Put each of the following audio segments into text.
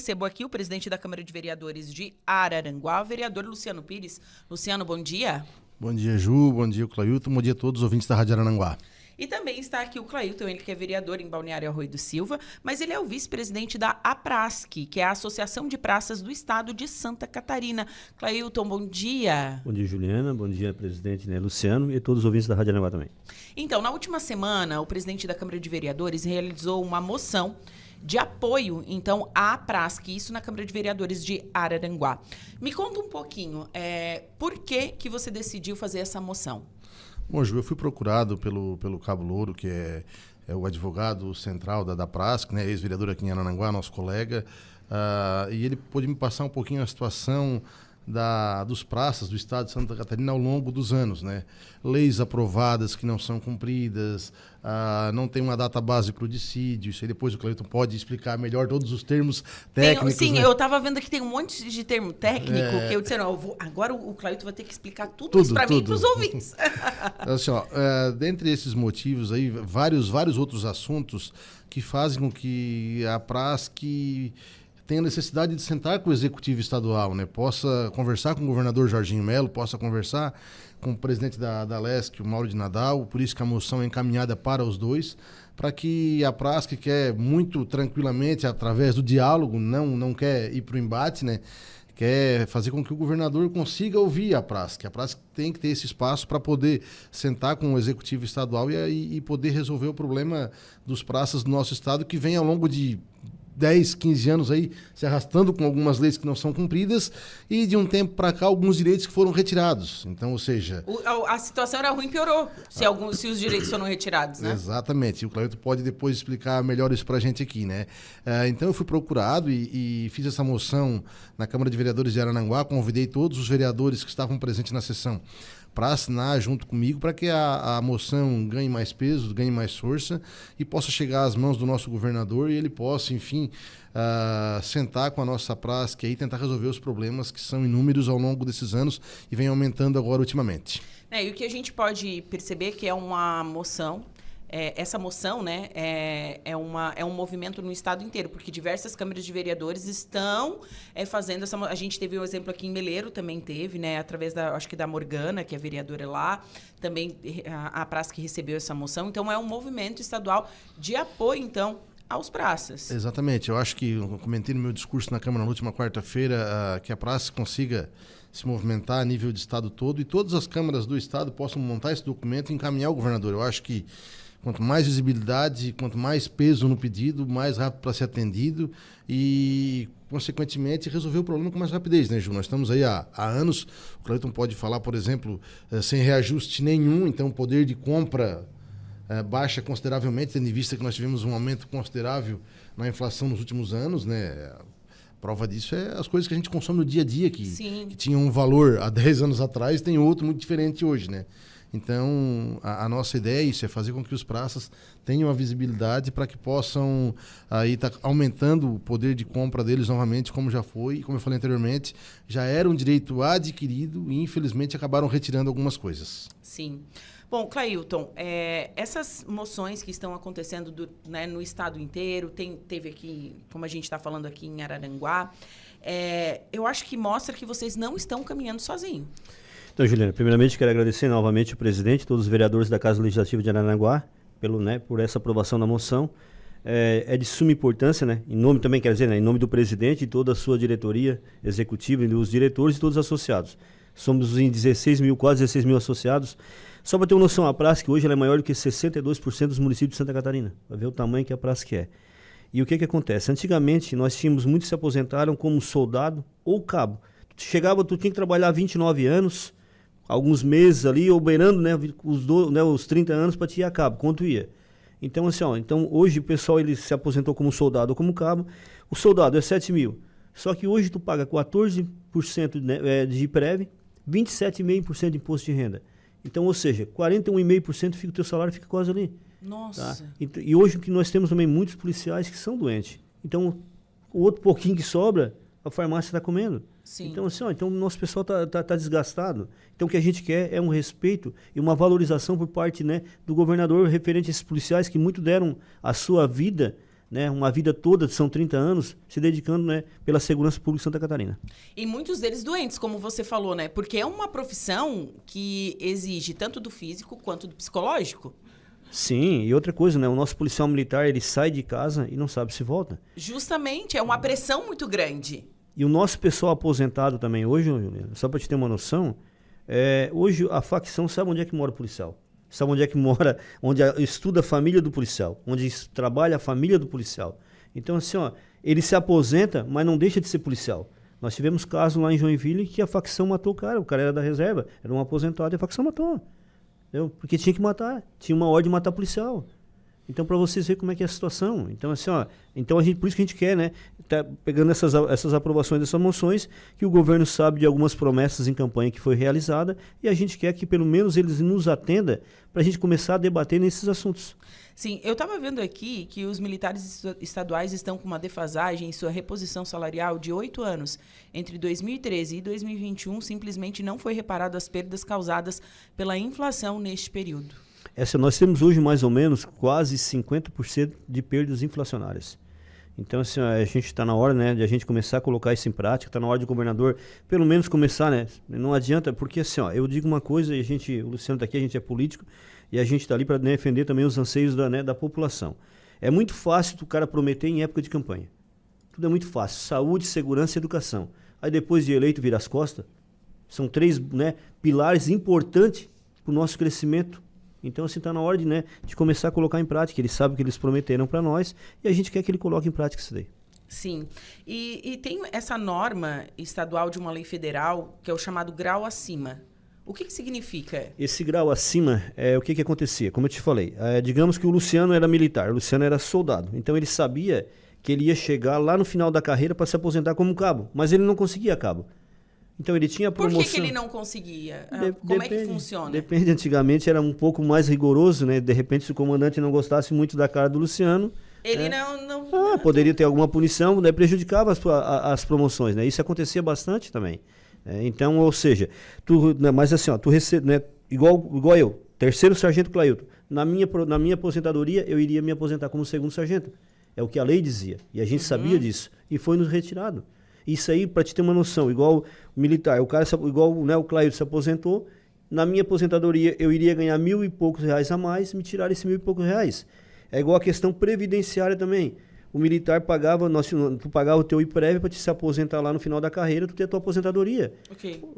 recebo aqui o presidente da Câmara de Vereadores de Araranguá, o vereador Luciano Pires. Luciano, bom dia. Bom dia, Ju. Bom dia, Clailton. Bom dia a todos os ouvintes da Rádio Araranguá. E também está aqui o Clailton, ele que é vereador em Balneário Arroio do Silva, mas ele é o vice-presidente da APRASC, que é a Associação de Praças do Estado de Santa Catarina. Clailton, bom dia. Bom dia, Juliana. Bom dia, presidente, Luciano, e todos os ouvintes da Rádio Araranguá também. Então, na última semana, o presidente da Câmara de Vereadores realizou uma moção de apoio, então, à APRASC, isso na Câmara de Vereadores de Araranguá. Me conta um pouquinho, por que você decidiu fazer essa moção? Bom, Ju, eu fui procurado pelo Cabo Louro, que é o advogado central da APRASC, né, ex-vereador aqui em Araranguá, nosso colega, e ele pôde me passar um pouquinho a situação dos praças do estado de Santa Catarina ao longo dos anos, né? Leis aprovadas que não são cumpridas, não tem uma data base para o dissídio. Isso aí depois o Clailton pode explicar melhor todos os termos técnicos. Sim, né? Eu estava vendo que tem um monte de termo técnico que eu disse, agora o Clailton vai ter que explicar tudo isso para mim e para os ouvintes. Assim, dentre esses motivos aí, vários outros assuntos que fazem com que a APRASC tem a necessidade de sentar com o executivo estadual, né? Possa conversar com o governador Jorginho Melo, possa conversar com o presidente da LESC, o Mauro de Nadal, por isso que a moção é encaminhada para os dois, para que a APRASC quer muito tranquilamente, através do diálogo, não quer ir para o embate, né? Quer fazer com que o governador consiga ouvir a APRASC. A APRASC tem que ter esse espaço para poder sentar com o executivo estadual e poder resolver o problema dos praças do nosso estado, que vem ao longo de 10, 15 anos aí se arrastando com algumas leis que não são cumpridas e de um tempo para cá alguns direitos que foram retirados. Então, ou seja... A situação era ruim e piorou se os direitos foram retirados, né? Exatamente. E o Clailton pode depois explicar melhor isso para a gente aqui, né? Então eu fui procurado e fiz essa moção na Câmara de Vereadores de Araranguá, convidei todos os vereadores que estavam presentes na sessão para assinar junto comigo, para que a moção ganhe mais peso, ganhe mais força e possa chegar às mãos do nosso governador e ele possa, enfim, sentar com a nossa APRASC e tentar resolver os problemas que são inúmeros ao longo desses anos e vem aumentando agora ultimamente. E o que a gente pode perceber que é uma moção, essa moção, né, é um movimento no estado inteiro, porque diversas câmaras de vereadores estão fazendo essa... A gente teve um exemplo aqui em Meleiro, também teve, né, através acho que da Morgana, que é vereadora lá, também a APRASC recebeu essa moção. Então, é um movimento estadual de apoio, então, aos praças. Exatamente. Eu acho que eu comentei no meu discurso na Câmara na última quarta-feira que a praça consiga se movimentar a nível de estado todo e todas as câmaras do estado possam montar esse documento e encaminhar ao governador. Eu acho que quanto mais visibilidade, quanto mais peso no pedido, mais rápido para ser atendido e, consequentemente, resolver o problema com mais rapidez, né, Ju? Nós estamos aí há anos, o Clailton pode falar, por exemplo, sem reajuste nenhum, então o poder de compra baixa consideravelmente, tendo em vista que nós tivemos um aumento considerável na inflação nos últimos anos, né? Prova disso é as coisas que a gente consome no dia a dia, que tinham um valor há 10 anos atrás, tem outro muito diferente hoje, né? Então, a nossa ideia é isso, é fazer com que os praças tenham a visibilidade para que possam aí estar aumentando o poder de compra deles novamente, como já foi, e como eu falei anteriormente, já era um direito adquirido e infelizmente acabaram retirando algumas coisas. Sim. Bom, Clailton, essas moções que estão acontecendo no estado inteiro, teve aqui, como a gente está falando aqui em Araranguá, eu acho que mostra que vocês não estão caminhando sozinhos. Então, Juliana, primeiramente quero agradecer novamente o presidente, todos os vereadores da Casa Legislativa de Araranguá, por essa aprovação da moção. É de suma importância, né? Em nome também, quer dizer, né? Em nome do presidente e toda a sua diretoria executiva, e dos diretores e todos os associados. Somos em 16 mil, quase 16 mil associados. Só para ter uma noção, a APRASC hoje ela é maior do que 62% dos municípios de Santa Catarina. Vai ver o tamanho que a APRASC é. E o que acontece? Antigamente, nós tínhamos muitos que se aposentaram como soldado ou cabo. Tu tinha que trabalhar 29 anos, alguns meses ali, ou beirando, né, os 30 anos para te ir a cabo, quanto ia. Então, assim, então hoje o pessoal ele se aposentou como soldado ou como cabo, o soldado é 7 mil. Só que hoje tu paga 14% de prévia, 27,5% de imposto de renda. Então, ou seja, 41,5% o teu salário fica quase ali. Nossa. Tá? E hoje que nós temos também muitos policiais que são doentes. Então, o outro pouquinho que sobra, a farmácia está comendo. Sim. Então, assim, então o nosso pessoal tá desgastado. Então, o que a gente quer é um respeito e uma valorização por parte, né, do governador referente a esses policiais que muito deram a sua vida né, uma vida toda, são 30 anos, se dedicando, né, pela segurança pública de Santa Catarina. E muitos deles doentes, como você falou, né? Porque é uma profissão que exige tanto do físico quanto do psicológico. Sim, e outra coisa, né, o nosso policial militar, ele sai de casa e não sabe se volta. Justamente, é uma pressão muito grande. E o nosso pessoal aposentado também, hoje, Juliana, só para te ter uma noção, hoje a facção sabe onde é que mora o policial. Sabe onde é que mora, onde estuda a família do policial, onde trabalha a família do policial. Então, assim, ó, ele se aposenta, mas não deixa de ser policial. Nós tivemos casos lá em Joinville que a facção matou o cara era da reserva, era um aposentado e a facção matou. Entendeu? Porque tinha que matar, tinha uma ordem de matar policial. Então, para vocês verem como é que é a situação. Então, assim, ó, então por isso que a gente quer, né, tá pegando essas aprovações dessas moções, que o governo sabe de algumas promessas em campanha que foi realizada, e a gente quer que pelo menos eles nos atendam para a gente começar a debater nesses assuntos. Sim, eu estava vendo aqui que os militares estaduais estão com uma defasagem em sua reposição salarial de 8 anos. Entre 2013 e 2021, simplesmente não foi reparado as perdas causadas pela inflação neste período. Nós temos hoje mais ou menos quase 50% de perdas inflacionárias. Então, assim, a gente está na hora, né, de a gente começar a colocar isso em prática, está na hora de o governador, pelo menos começar, né? Não adianta, porque assim, ó, eu digo uma coisa, e o Luciano está aqui, a gente é político, e a gente está ali para defender também os anseios da população. É muito fácil o cara prometer em época de campanha. Tudo é muito fácil. Saúde, segurança e educação. Aí depois de eleito vira as costas. São 3, né, pilares importantes para o nosso crescimento. Então, assim, está na hora de começar a colocar em prática. Eles sabem o que eles prometeram para nós e a gente quer que ele coloque em prática isso daí. Sim. E tem essa norma estadual de uma lei federal, que é o chamado grau acima. O que significa? Esse grau acima, o que acontecia? Como eu te falei, digamos que o Luciano era militar, o Luciano era soldado. Então, ele sabia que ele ia chegar lá no final da carreira para se aposentar como cabo, mas ele não conseguia cabo. Então ele tinha promoção. Por que ele não conseguia? Como é que funciona? Depende, antigamente era um pouco mais rigoroso, né? De repente, se o comandante não gostasse muito da cara do Luciano... Ele não... poderia ter alguma punição, né? Prejudicava as promoções, né? Isso acontecia bastante também. Então, ou seja, mas assim, ó, tu recebe, né? Igual eu, terceiro sargento Clailton. Na minha aposentadoria, eu iria me aposentar como segundo sargento. É o que a lei dizia. E a gente sabia disso. E foi nos retirado. Isso aí, para te ter uma noção, igual o militar, o Clailton se aposentou, na minha aposentadoria eu iria ganhar R$1.000 e poucos a mais, me tiraram esses R$1.000 e poucos. É igual a questão previdenciária também. O militar pagava, tu pagava o teu IPREV para te se aposentar lá no final da carreira, tu ter a tua aposentadoria,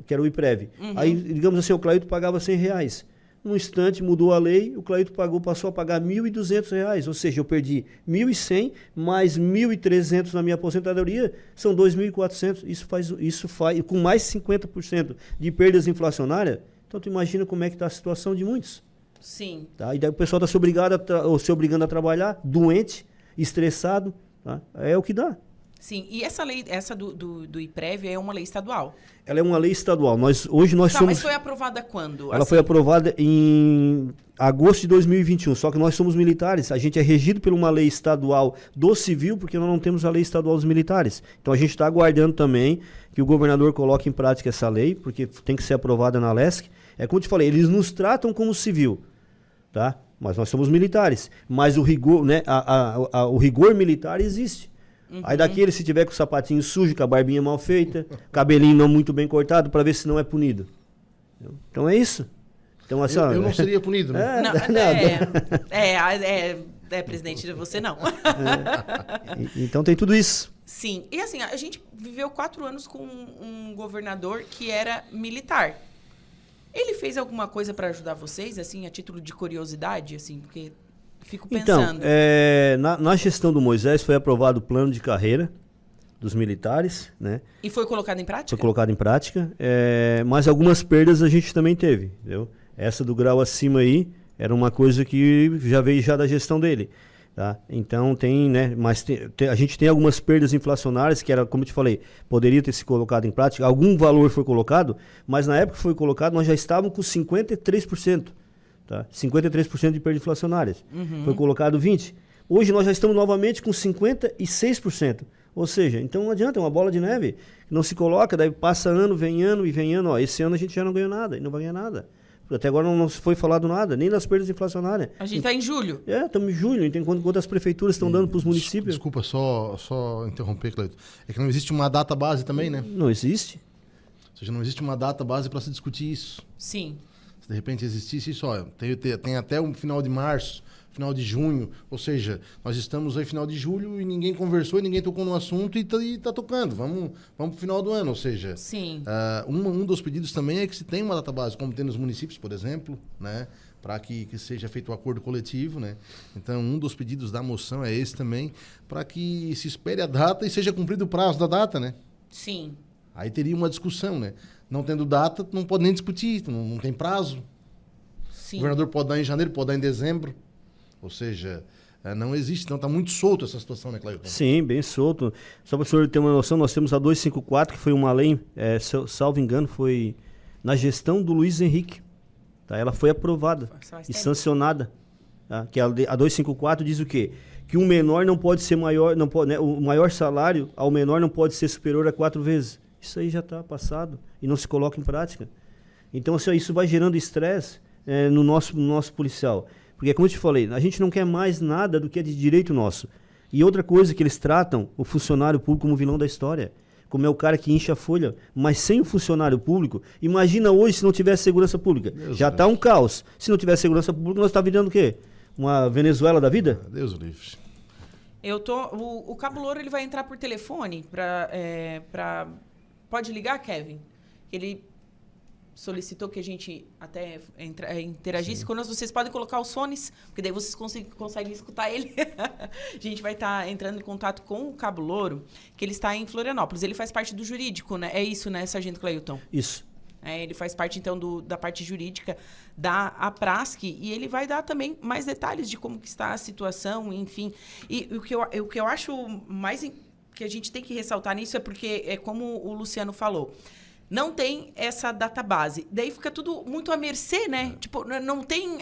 que era o IPREV. Aí, digamos assim, o Clailton pagava R$100. Num instante mudou a lei, o Clailton passou a pagar R$1.200, ou seja, eu perdi R$1.100 mais R$1.300 na minha aposentadoria, são R$2.400. Isso faz com mais 50% de perdas inflacionárias. Então tu imagina como é que está a situação de muitos. Sim. Tá? E daí o pessoal está se obrigando a trabalhar, doente, estressado, tá? É o que dá. Sim, e essa lei, do IPREV é uma lei estadual? Ela é uma lei estadual. Hoje nós somos... Mas foi aprovada quando? Ela foi aprovada em agosto de 2021, só que nós somos militares. A gente é regido por uma lei estadual do civil, porque nós não temos a lei estadual dos militares. Então a gente está aguardando também que o governador coloque em prática essa lei, porque tem que ser aprovada na LESC. É como eu te falei, eles nos tratam como civil, tá? Mas nós somos militares. Mas o rigor, né, o rigor militar existe. Aí daquele, se tiver com o sapatinho sujo, com a barbinha mal feita, cabelinho não muito bem cortado, para ver se não é punido. Então é isso. Então, assim, eu não seria punido, né? Presidente, você não. Então tem tudo isso. Sim. E assim, a gente viveu 4 anos com um governador que era militar. Ele fez alguma coisa para ajudar vocês, assim, a título de curiosidade, assim, porque... Fico pensando. Então, na gestão do Moisés foi aprovado o plano de carreira dos militares, né? E foi colocado em prática? Foi colocado em prática, mas algumas perdas a gente também teve, entendeu? Essa do grau acima aí era uma coisa que já veio da gestão dele, tá? Então tem, né? Mas a gente tem algumas perdas inflacionárias que era, como eu te falei, poderia ter se colocado em prática. Algum valor foi colocado, mas na época que foi colocado nós já estávamos com 53%. Tá? 53% de perdas inflacionárias. Foi colocado 20%. Hoje nós já estamos novamente com 56%. Ou seja, então não adianta, é uma bola de neve. Não se coloca, daí passa ano, vem ano e vem ano. Ó, esse ano a gente já não ganhou nada e não vai ganhar nada. Até agora não se foi falado nada, nem das perdas inflacionárias. A gente está em julho. Estamos em julho, então quanto as prefeituras estão dando para os municípios. Desculpa, só interromper, Cleiton. É que não existe uma data base também, né? Não existe. Ou seja, não existe uma data base para se discutir isso. Sim. Se de repente existisse isso, ó, tem até o final de março, final de junho, ou seja, nós estamos aí final de julho e ninguém conversou, ninguém tocou no assunto e tá tocando. Vamos pro final do ano, ou seja... Sim. Um dos pedidos também é que se tenha uma data base, como tem nos municípios, por exemplo, né? Para que seja feito o acordo coletivo, né? Então, um dos pedidos da moção é esse também, para que se espere a data e seja cumprido o prazo da data, né? Sim. Aí teria uma discussão, né? Não tendo data, não pode nem discutir, não tem prazo. Sim. O governador pode dar em janeiro, pode dar em dezembro. Ou seja, não existe. Então está muito solto essa situação, né, Cleiton? Sim, bem solto. Só para o senhor ter uma noção, nós temos a 254, que foi uma lei, salvo engano, foi na gestão do Luiz Henrique. Tá? Ela foi aprovada e sancionada. Tá? Que a 254 diz o quê? Que um menor não pode ser maior, não pode, né, o maior salário ao menor não pode ser superior a 4 vezes. Isso aí já está passado e não se coloca em prática. Então, assim, isso vai gerando estresse no nosso policial. Porque, como eu te falei, a gente não quer mais nada do que é de direito nosso. E outra coisa que eles tratam o funcionário público como vilão da história. Como é o cara que incha a folha. Mas sem o funcionário público, imagina hoje se não tivesse segurança pública. Deus já está um caos. Se não tivesse segurança pública, nós estamos virando o quê? Uma Venezuela da vida? Deus o livre. O Cabo Louro ele vai entrar por telefone para... Pode ligar, Kevin? Ele solicitou que a gente até interagisse conosco. Vocês podem colocar os fones, porque daí vocês conseguem escutar ele. A gente vai estar entrando em contato com o Cabo Louro, que ele está em Florianópolis. Ele faz parte do jurídico, né? É isso, né, Sargento Cleilton? Isso. Ele faz parte, então, da parte jurídica da APRASC e ele vai dar também mais detalhes de como que está a situação, enfim. E o que eu acho mais... que a gente tem que ressaltar nisso é porque, como o Luciano falou, não tem essa database. Daí fica tudo muito à mercê, né? Tipo, não tem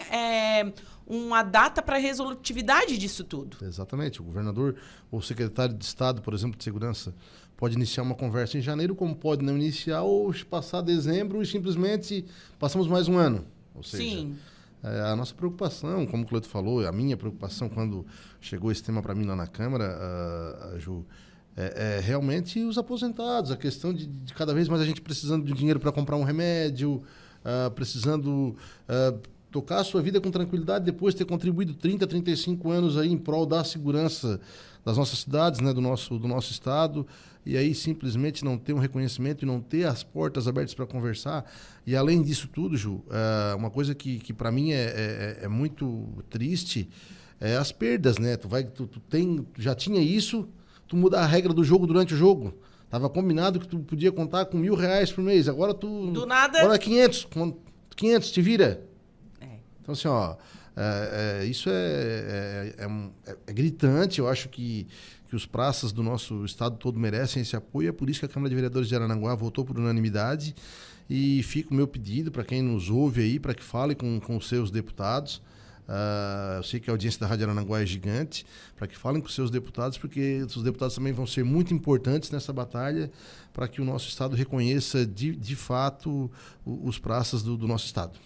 uma data para resolutividade disso tudo. Exatamente. O governador ou o secretário de Estado, por exemplo, de Segurança, pode iniciar uma conversa em janeiro, como pode não iniciar, ou passar dezembro e simplesmente passamos mais um ano. Ou seja, sim. A nossa preocupação, como o Cleiton falou, a minha preocupação quando chegou esse tema para mim lá na Câmara, Ju, realmente os aposentados, a questão de cada vez mais a gente precisando de dinheiro para comprar um remédio, precisando tocar a sua vida com tranquilidade depois de ter contribuído 30, 35 anos aí em prol da segurança das nossas cidades, né, do nosso estado, e aí simplesmente não ter um reconhecimento e não ter as portas abertas para conversar. E além disso tudo, Ju, uma coisa que para mim é muito triste é as perdas, né? Tu já tinha isso, tu muda a regra do jogo durante o jogo. Tava combinado que tu podia contar com R$1.000 por mês. Agora tu... Do nada... Agora 500. 500, te vira. Então, assim, ó... isso é gritante. Eu acho que os praças do nosso estado todo merecem esse apoio. É por isso que a Câmara de Vereadores de Araranguá votou por unanimidade. E fica o meu pedido para quem nos ouve aí, para que fale com os seus deputados. Eu sei que a audiência da Rádio Araranguá é gigante, para que falem com seus deputados, porque os deputados também vão ser muito importantes nessa batalha para que o nosso estado reconheça de fato os praças do nosso estado.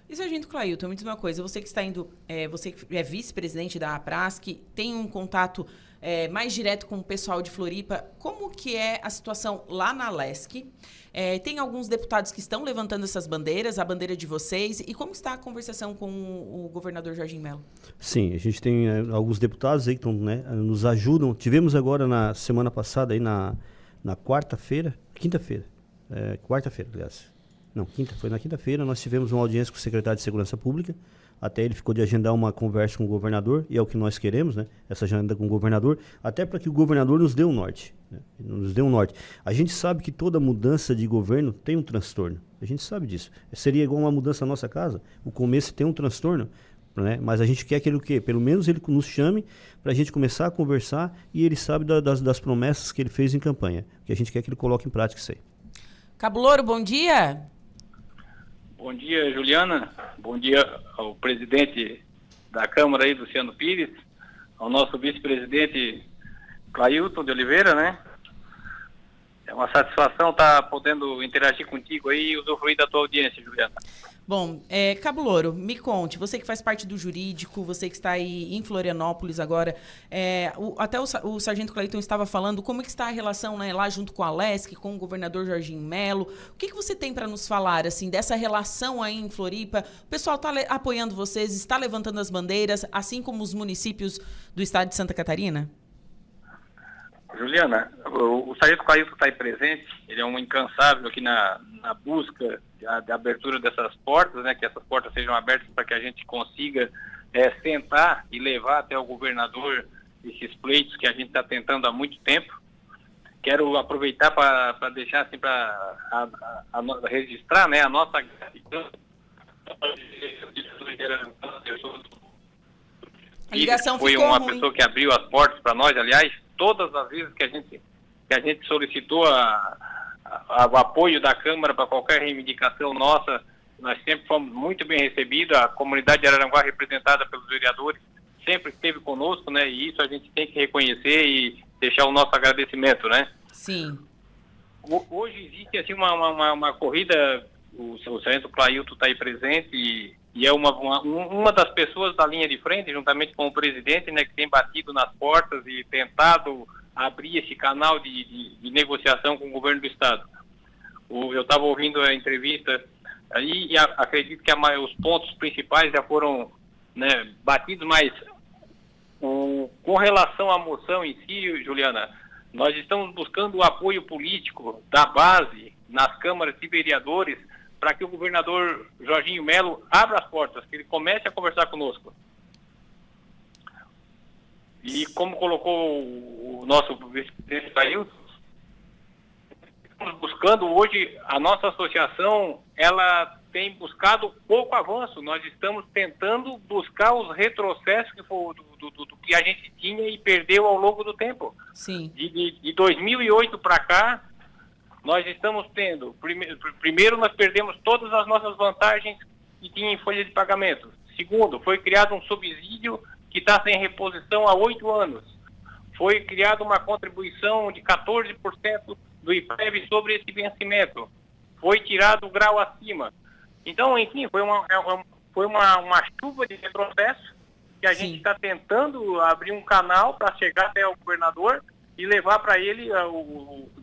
E, Sargento Cleilton, me diz uma coisa, você que está indo, você que é vice-presidente da APRASC, tem um contato mais direto com o pessoal de Floripa, como que é a situação lá na LESC? Tem alguns deputados que estão levantando essas bandeiras, a bandeira de vocês, e como está a conversação com o governador Jorginho Melo? Sim, a gente tem alguns deputados aí que nos ajudam. Tivemos agora na semana passada, aí na quarta-feira, quarta-feira, aliás. Não, foi na quinta-feira, nós tivemos uma audiência com o secretário de Segurança Pública, até ele ficou de agendar uma conversa com o governador, e é o que nós queremos, né? Essa agenda com o governador, até para que o governador nos dê um norte. Né? Nos dê um norte. A gente sabe que toda mudança de governo tem um transtorno, a gente sabe disso. Seria igual uma mudança na nossa casa, o começo tem um transtorno, né? Mas a gente quer que ele o quê? Pelo menos ele nos chame para a gente começar a conversar e ele sabe das promessas que ele fez em campanha, que a gente quer que ele coloque em prática isso aí. Cabo Louro, bom dia! Bom dia, Juliana. Bom dia ao presidente da Câmara aí, Luciano Pires, ao nosso vice-presidente Cleilton de Oliveira, né? É uma satisfação estar podendo interagir contigo aí e usufruir da tua audiência, Juliana. Bom, Cabo Louro, me conte, você que faz parte do jurídico, você que está aí em Florianópolis agora, até o Sargento Clayton estava falando, como é que está a relação, né, lá junto com a Lesc, com o governador Jorginho Melo? O que você tem para nos falar, assim, dessa relação aí em Floripa? O pessoal está apoiando vocês, está levantando as bandeiras, assim como os municípios do estado de Santa Catarina? Juliana, o Sargento Clayton está aí presente, ele é um incansável aqui na busca da abertura dessas portas, né, que essas portas sejam abertas para que a gente consiga sentar e levar até o governador esses pleitos que a gente está tentando há muito tempo. Quero aproveitar para deixar assim, para registrar, né, a nossa gratidão. A ligação foi ficou uma ruim. Pessoa que abriu as portas para nós, aliás, todas as vezes que a gente solicitou o apoio da Câmara para qualquer reivindicação nossa, nós sempre fomos muito bem recebidos. A comunidade de Araranguá, representada pelos vereadores, sempre esteve conosco, né? E isso a gente tem que reconhecer e deixar o nosso agradecimento, né? Sim. Hoje existe assim uma corrida, o Sargento Clayton está aí presente e é uma das pessoas da linha de frente, juntamente com o presidente, né, que tem batido nas portas e tentado abrir esse canal de negociação com o governo do estado. Eu estava ouvindo a entrevista aí e acredito que os pontos principais já foram, né, batidos, mas com relação à moção em si, Juliana, nós estamos buscando o apoio político da base nas câmaras de vereadores para que o governador Jorginho Melo abra as portas, que ele comece a conversar conosco. E como colocou o nosso vice-presidente Clayton, estamos buscando hoje, a nossa associação, ela tem buscado pouco avanço. Nós estamos tentando buscar os retrocessos do que a gente tinha e perdeu ao longo do tempo. Sim. De 2008 para cá, nós estamos tendo, primeiro nós perdemos todas as nossas vantagens que tinha em folha de pagamento. Segundo, foi criado um subsídio que está sem reposição há 8 anos. Foi criada uma contribuição de 14% do IPEV sobre esse vencimento. Foi tirado o grau acima. Então, enfim, foi uma chuva de retrocesso que a gente está tentando abrir um canal para chegar até o governador e levar para ele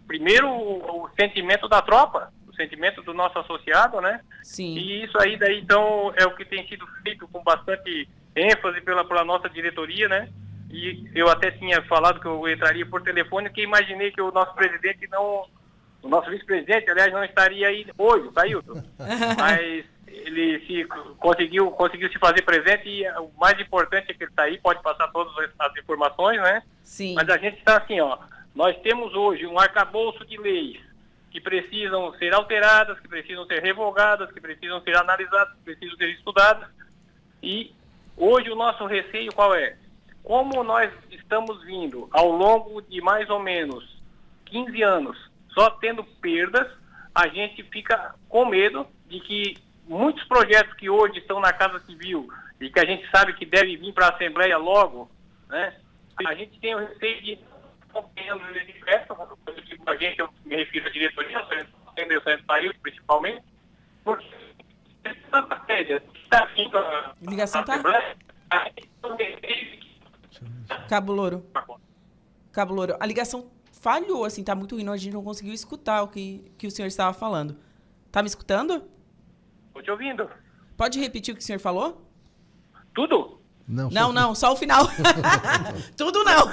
primeiro o sentimento da tropa, o sentimento do nosso associado, né? Sim. E isso aí, daí, então, é o que tem sido feito com bastante ênfase pela nossa diretoria, né? E eu até tinha falado que eu entraria por telefone, que imaginei que o nosso presidente o nosso vice-presidente, aliás, não estaria aí hoje, Clayton. Mas ele conseguiu se fazer presente e o mais importante é que ele está aí, pode passar todas as informações, né? Sim. Mas a gente está assim, ó, nós temos hoje um arcabouço de leis que precisam ser alteradas, que precisam ser revogadas, que precisam ser analisadas, que precisam ser estudadas. E hoje o nosso receio qual é? Como nós estamos vindo ao longo de mais ou menos 15 anos só tendo perdas, a gente fica com medo de que muitos projetos que hoje estão na Casa Civil e que a gente sabe que devem vir para a Assembleia logo, né? A gente tem o receio de acompanhando a gente, eu me refiro à diretoria, o Sargento Clayton principalmente, porque tanta séria está vindo a ligação tá? Cabo Louro, a ligação falhou, assim, tá muito ruim, a gente não conseguiu escutar o que o senhor estava falando. Tá me escutando? Estou te ouvindo. Pode repetir o que o senhor falou? Tudo? Não, só o final. Tudo não.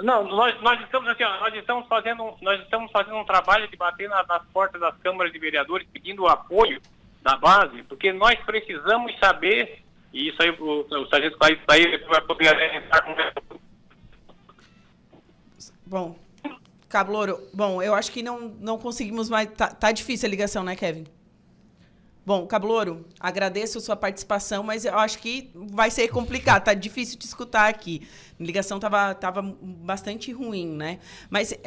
Não, nós estamos assim, ó, nós estamos fazendo um trabalho de bater nas portas das câmaras de vereadores, pedindo o apoio da base, porque nós precisamos saber, e isso aí o Sargento Clayton vai poder entrar com isso. Bom, Cabo Louro, eu acho que não conseguimos mais. Tá difícil a ligação, né, Kevin? Bom, Cabo Louro, agradeço a sua participação, mas eu acho que vai ser complicado, tá difícil de escutar aqui. A ligação tava bastante ruim, né? Mas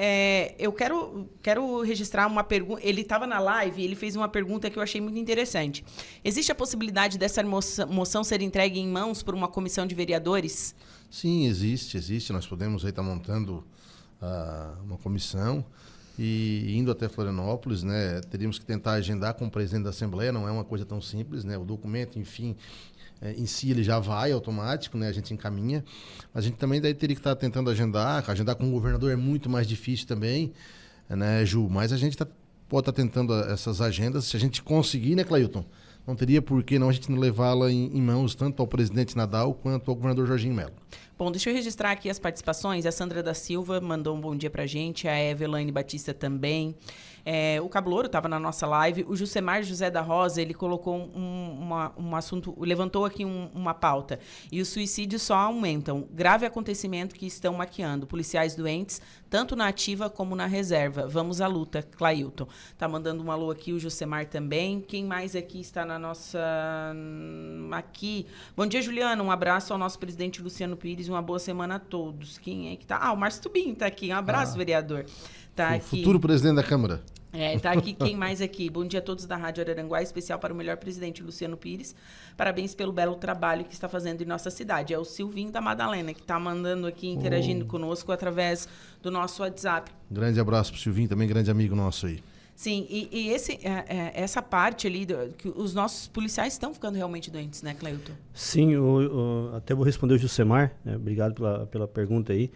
eu quero registrar uma pergunta. Ele estava na live e ele fez uma pergunta que eu achei muito interessante. Existe a possibilidade dessa moção ser entregue em mãos por uma comissão de vereadores? Sim, existe. Nós podemos aí estar montando uma comissão e indo até Florianópolis, né? Teríamos que tentar agendar com o presidente da Assembleia, não é uma coisa tão simples, né? O documento, enfim, em si ele já vai automático, né? A gente encaminha, mas a gente também daí teria que estar tentando agendar com o governador é muito mais difícil também, né, Ju? Mas a gente pode estar tentando essas agendas, se a gente conseguir, né, Clailton? Não teria por que não a gente não levá-la em mãos tanto ao presidente Nadal quanto ao governador Jorginho Melo. Bom, deixa eu registrar aqui as participações. A Sandra da Silva mandou um bom dia pra gente, a Eveline Batista também. O Cablouro estava na nossa live. O Jusemar José da Rosa, ele colocou um assunto, levantou aqui uma pauta. E os suicídios só aumentam. Grave acontecimento que estão maquiando. Policiais doentes, tanto na ativa como na reserva. Vamos à luta, Clailton. Tá mandando um alô aqui o Jusemar também. Quem mais aqui está na nossa... Aqui. Bom dia, Juliana. Um abraço ao nosso presidente Luciano Pires. Uma boa semana a todos. Quem é que tá? O Márcio Tubim tá aqui. Um abraço, vereador. Tá o aqui. Futuro presidente da Câmara. Tá aqui, quem mais aqui? Bom dia a todos da Rádio Araranguá, especial para o melhor presidente Luciano Pires. Parabéns pelo belo trabalho que está fazendo em nossa cidade. É o Silvinho da Madalena, que está mandando aqui, interagindo conosco através do nosso WhatsApp. Grande abraço para o Silvinho, também grande amigo nosso aí. Sim, e essa parte ali, que os nossos policiais estão ficando realmente doentes, né, Clailton? Sim, até vou responder o Jusemar, né? Obrigado pela pergunta aí.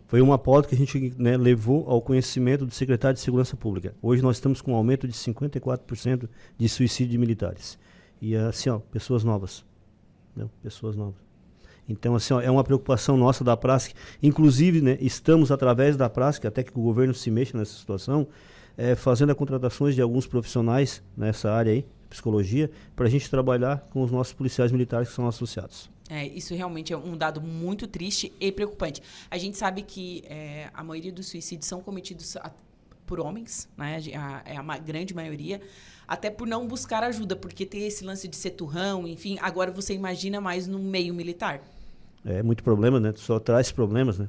Foi uma pauta que a gente, né, levou ao conhecimento do secretário de Segurança Pública. Hoje nós estamos com um aumento de 54% de suicídio de militares. E assim, pessoas novas. Né? Pessoas novas. Então, assim, é uma preocupação nossa da PRASC. Inclusive, né, estamos, através da PRASC, até que o governo se mexa nessa situação, fazendo as contratações de alguns profissionais nessa área aí, psicologia, para a gente trabalhar com os nossos policiais militares que são associados. Isso realmente é um dado muito triste e preocupante. A gente sabe que a maioria dos suicídios são cometidos por homens, né? É a grande maioria, até por não buscar ajuda, porque tem esse lance de ser turrão, enfim. Agora você imagina mais no meio militar. É muito problema, né? Só traz problemas, né?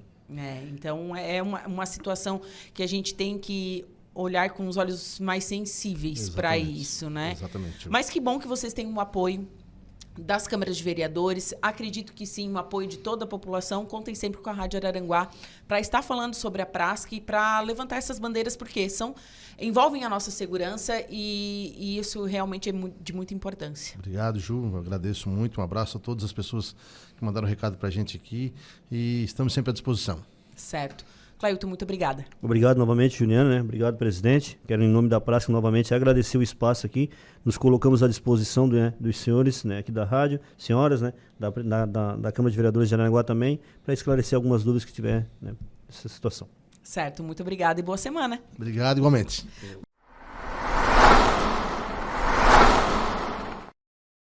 Então é uma situação que a gente tem que olhar com os olhos mais sensíveis para isso, né? Exatamente. Mas que bom que vocês têm um apoio das câmaras de vereadores. Acredito que sim, o apoio de toda a população. Contem sempre com a Rádio Araranguá para estar falando sobre a PRASC e para levantar essas bandeiras, porque envolvem a nossa segurança e isso realmente é de muita importância. Obrigado, Ju. Eu agradeço muito. Um abraço a todas as pessoas que mandaram recado para a gente aqui e estamos sempre à disposição. Certo. Clailton, muito obrigada. Obrigado novamente, Juliana, né? Obrigado, presidente. Quero, em nome da PRASC, novamente agradecer o espaço aqui. Nos colocamos à disposição dos senhores, né, aqui da rádio, senhoras, né, da Câmara de Vereadores de Araranguá também, para esclarecer algumas dúvidas que tiver, né, nessa situação. Certo, muito obrigada e boa semana. Obrigado, igualmente.